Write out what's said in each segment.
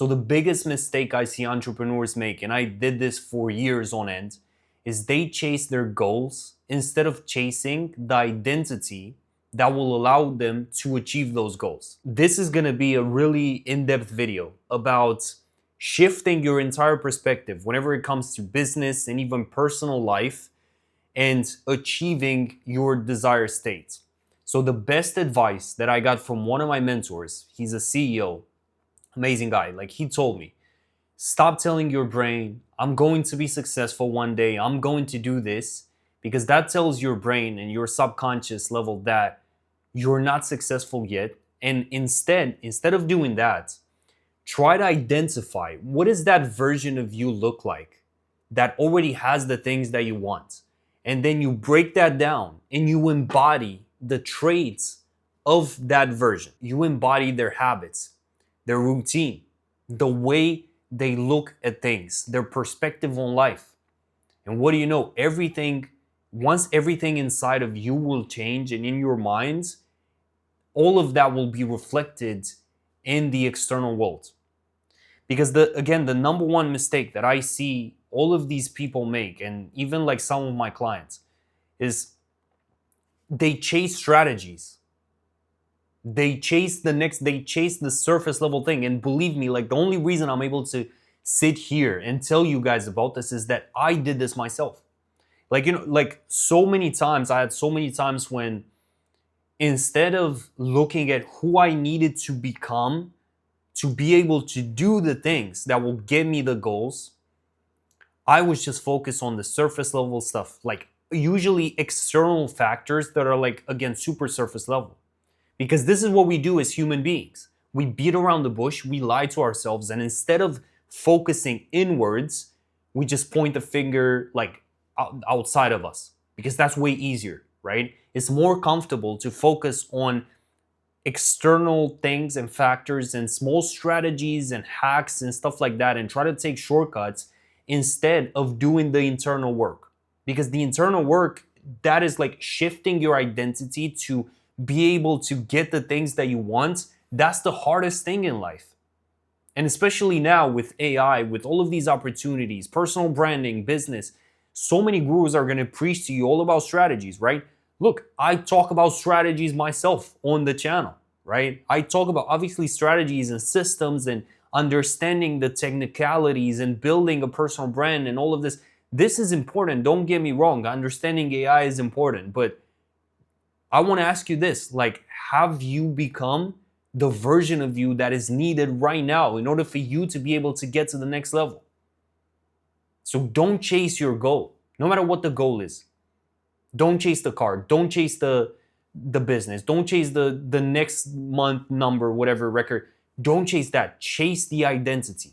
So the biggest mistake I see entrepreneurs make, and I did this for years on end, is they chase their goals instead of chasing the identity that will allow them to achieve those goals. This is going to be a really in-depth video about shifting your entire perspective whenever it comes to business and even personal life and achieving your desired state. So the best advice that I got from one of my mentors, he's a CEO, amazing guy. Like he told me, stop telling your brain, I'm going to be successful one day, I'm going to do this, because that tells your brain and your subconscious level that you're not successful yet. And instead of doing that, try to identify what does that version of you look like that already has the things that you want. And then you break that down and you embody the traits of that version. You embody their habits, their routine, the way they look at things, their perspective on life. And what do you know? Once everything inside of you will change and in your minds, all of that will be reflected in the external world. Because the number one mistake that I see all of these people make, and even like some of my clients, is they chase strategies. They chase the surface level thing. And believe me, like the only reason I'm able to sit here and tell you guys about this is that I did this myself. Like, like I had so many times when instead of looking at who I needed to become to be able to do the things that will get me the goals, I was just focused on the surface level stuff, like usually external factors that are like, again, super surface level. Because this is what we do as human beings. We beat around the bush, we lie to ourselves, and instead of focusing inwards, we just point the finger like outside of us, because that's way easier, right? It's more comfortable to focus on external things and factors and small strategies and hacks and stuff like that and try to take shortcuts instead of doing the internal work. Because the internal work, that is like shifting your identity to be able to get the things that you want. That's the hardest thing in life. And especially now with AI, with all of these opportunities, personal branding, business, so many gurus are going to preach to you all about strategies, right? Look, I talk about strategies myself on the channel, right? I talk about obviously strategies and systems and understanding the technicalities and building a personal brand and all of this. This is important. Don't get me wrong. Understanding AI is important, but I want to ask you this, like, have you become the version of you that is needed right now in order for you to be able to get to the next level? So don't chase your goal, no matter what the goal is. Don't chase the car. Don't chase the business. Don't chase the next month number, whatever record. Don't chase that. Chase the identity.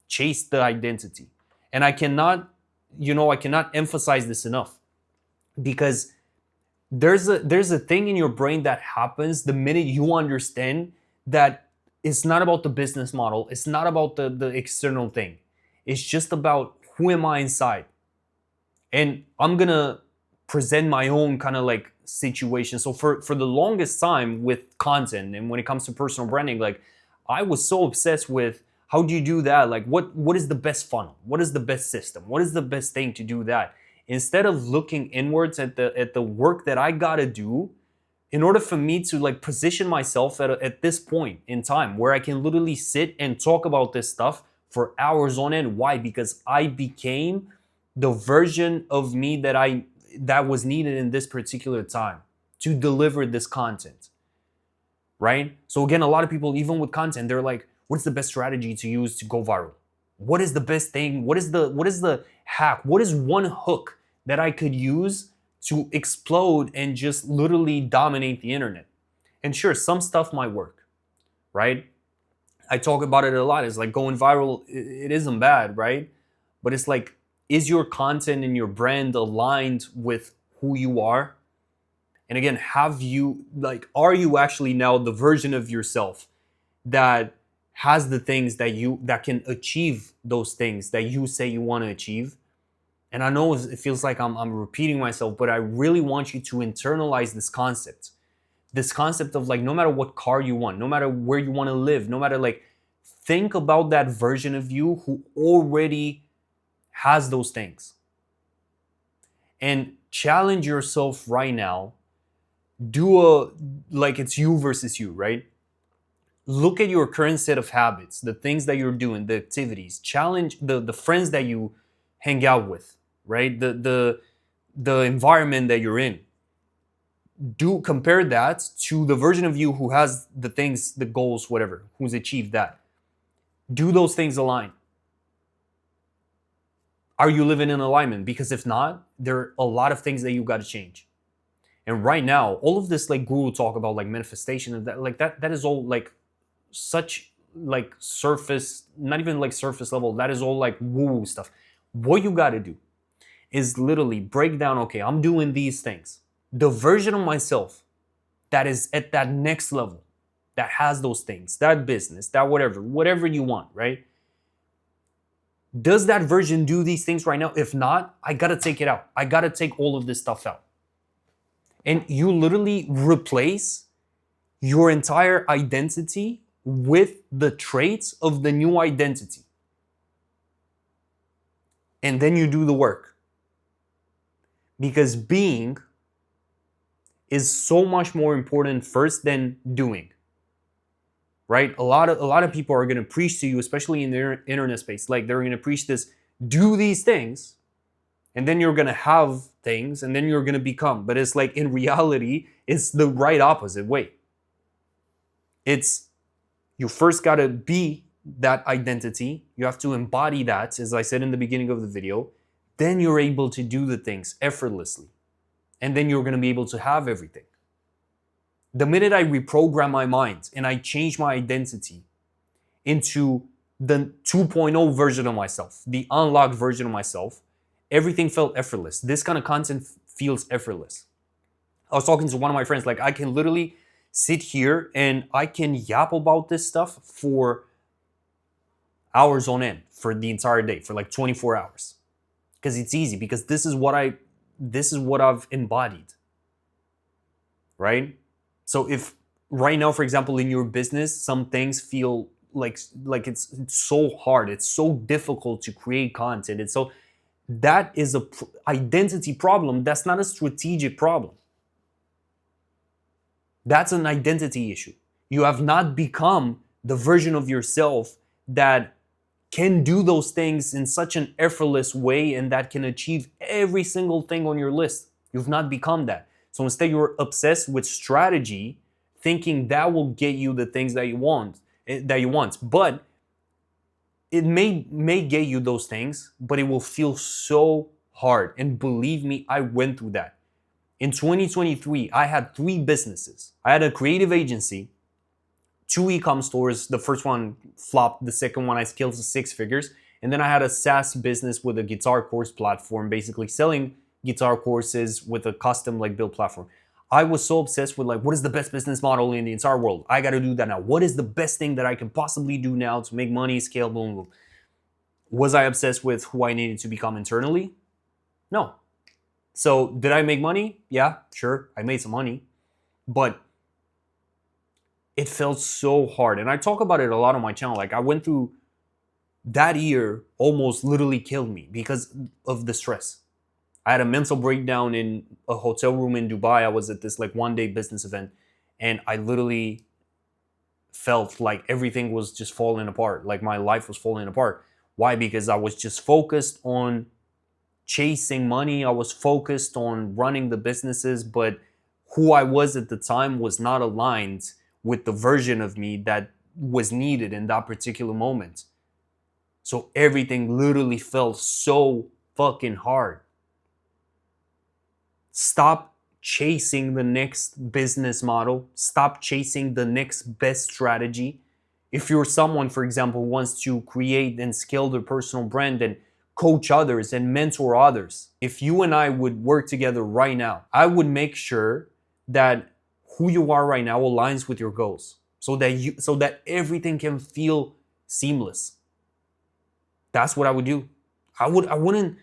Chase the identity. And I cannot emphasize this enough, because there's a thing in your brain that happens the minute you understand that it's not about the business model. It's not about the external thing. It's just about who am I inside. And I'm going to present my own kind of like situation. So for the longest time with content and when it comes to personal branding, like I was so obsessed with how do you do that? Like what is the best funnel? What is the best system? What is the best thing to do that? Instead of looking inwards at the work that I gotta do in order for me to like position myself at this point in time where I can literally sit and talk about this stuff for hours on end. Why? Because I became the version of me that was needed in this particular time to deliver this content, right? So again, a lot of people, even with content, they're like, what's the best strategy to use to go viral? What is the best thing? What is the hack? What is one hook that I could use to explode and just literally dominate the internet? And sure, some stuff might work, right? I talk about it a lot. It's like going viral, it isn't bad, right? But it's like, is your content and your brand aligned with who you are? And again, are you actually now the version of yourself that has the things that can achieve those things that you say you want to achieve? And I know it feels like I'm repeating myself, but I really want you to internalize this concept of like, no matter what car you want, no matter where you want to live, no matter like think about that version of you who already has those things. And challenge yourself right now. Like it's you versus you, right? Look at your current set of habits, the things that you're doing, the activities. Challenge the friends that you hang out with, right? The environment that you're in. Do compare that to the version of you who has the things, the goals, whatever, who's achieved that. Do those things align? Are you living in alignment? Because if not, there are a lot of things that you got to change. And right now, all of this like guru talk about like manifestation and that is all like such like surface, not even like surface level. That is all like woo stuff. What you got to do is literally break down, okay, I'm doing these things. The version of myself that is at that next level, that has those things, that business, that whatever you want, right? Does that version do these things right now? If not, I gotta take it out. I gotta take all of this stuff out. And you literally replace your entire identity with the traits of the new identity. And then you do the work. Because being is so much more important first than doing. Right? A lot of people are going to preach to you, especially in the internet space, like they're going to preach this, do these things, and then you're going to have things, and then you're going to become. But it's like in reality, it's the right opposite way. It's you first got to be that identity. You have to embody that, as I said in the beginning of the video. Then you're able to do the things effortlessly. And then you're going to be able to have everything. The minute I reprogram my mind and I change my identity into the 2.0 version of myself, the unlocked version of myself, everything felt effortless. This kind of content feels effortless. I was talking to one of my friends, like I can literally sit here and I can yap about this stuff for hours on end, for the entire day, for like 24 hours. Because it's easy, because this is what I've embodied. Right? So if right now, for example, in your business, some things feel like it's so hard, it's so difficult to create content. And so that is a identity problem. That's not a strategic problem. That's an identity issue. You have not become the version of yourself that can do those things in such an effortless way and that can achieve every single thing on your list. You've not become that. So instead, you're obsessed with strategy, thinking that will get you the things that you want. But it may get you those things, but it will feel so hard. And believe me, I went through that. In 2023, I had 3 businesses. I had a creative agency, 2 e-com stores. The first one flopped. The second one I scaled to 6 figures. And then I had a SaaS business with a guitar course platform, basically selling guitar courses with a custom like build platform. I was so obsessed with like, what is the best business model in the entire world? I got to do that now. What is the best thing that I can possibly do now to make money, scale, boom, boom. Was I obsessed with who I needed to become internally? No. So did I make money? Yeah, sure. I made some money, but it felt so hard. And I talk about it a lot on my channel. Like I went through that year, almost literally killed me because of the stress. I had a mental breakdown in a hotel room in Dubai. I was at this like one-day business event, and I literally felt like everything was just falling apart. Like my life was falling apart. Why? Because I was just focused on chasing money. I was focused on running the businesses, but who I was at the time was not aligned with the version of me that was needed in that particular moment. So everything literally felt so fucking hard. Stop chasing the next business model. Stop chasing the next best strategy. If you're someone, for example, who wants to create and scale their personal brand and coach others and mentor others, if you and I would work together right now, I would make sure that who you are right now aligns with your goals, so that everything can feel seamless. That's what I would do. I wouldn't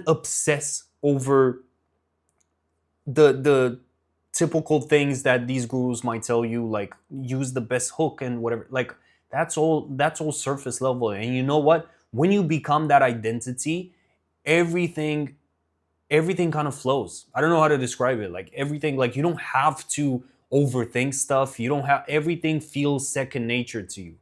obsess over the typical things that these gurus might tell you, like use the best hook and whatever. Like That's all surface level. And you know what? When you become that identity, everything everything kind of flows. I don't know how to describe it. Like everything, like you don't have to overthink stuff. You don't have everything feels second nature to you.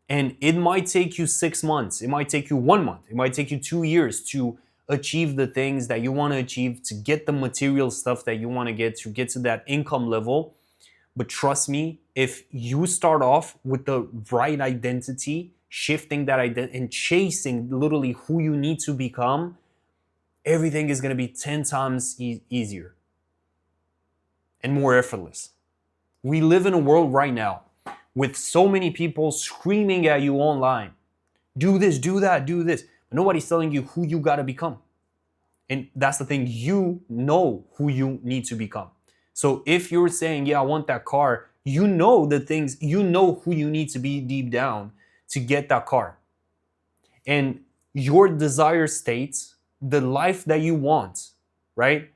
And it might take you 6 months, it might take you 1 month, it might take you 2 years to achieve the things that you want to achieve, to get the material stuff that you want to get to that income level. But trust me, if you start off with the right identity, shifting that identity and chasing literally who you need to become, everything is going to be 10 times easier and more effortless. We live in a world right now with so many people screaming at you online, do this, do that, do this. But nobody's telling you who you got to become. And that's the thing, you know who you need to become. So if you're saying, yeah, I want that car, you know the things, you know who you need to be deep down to get that car. And your desire states, the life that you want, right?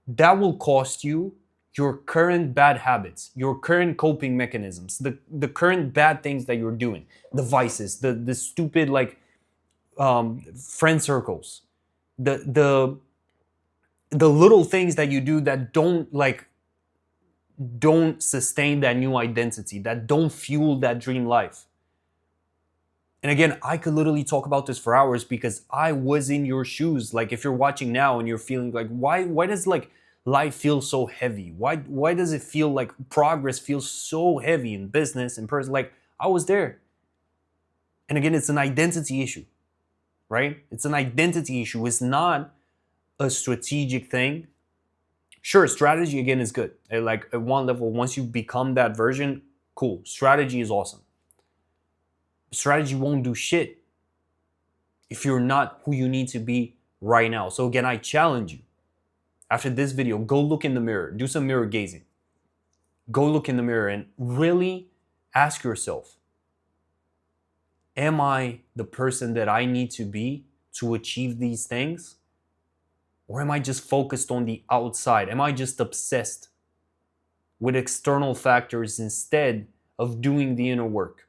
That will cost you your current bad habits, your current coping mechanisms, the current bad things that you're doing, the vices, the stupid like friend circles, the little things that you do that don't sustain that new identity, that don't fuel that dream life. And again, I could literally talk about this for hours because I was in your shoes. Like if you're watching now and you're feeling like, why does like life feel so heavy? Why does it feel like progress feels so heavy in business and person? Like I was there. And again, it's an identity issue, right? It's an identity issue. It's not a strategic thing. Sure, strategy again is good. Like at one level, once you become that version, cool. Strategy is awesome. Strategy won't do shit if you're not who you need to be right now. So again, I challenge you. After this video, go look in the mirror. Do some mirror gazing. Go look in the mirror and really ask yourself, am I the person that I need to be to achieve these things? Or am I just focused on the outside? Am I just obsessed with external factors instead of doing the inner work?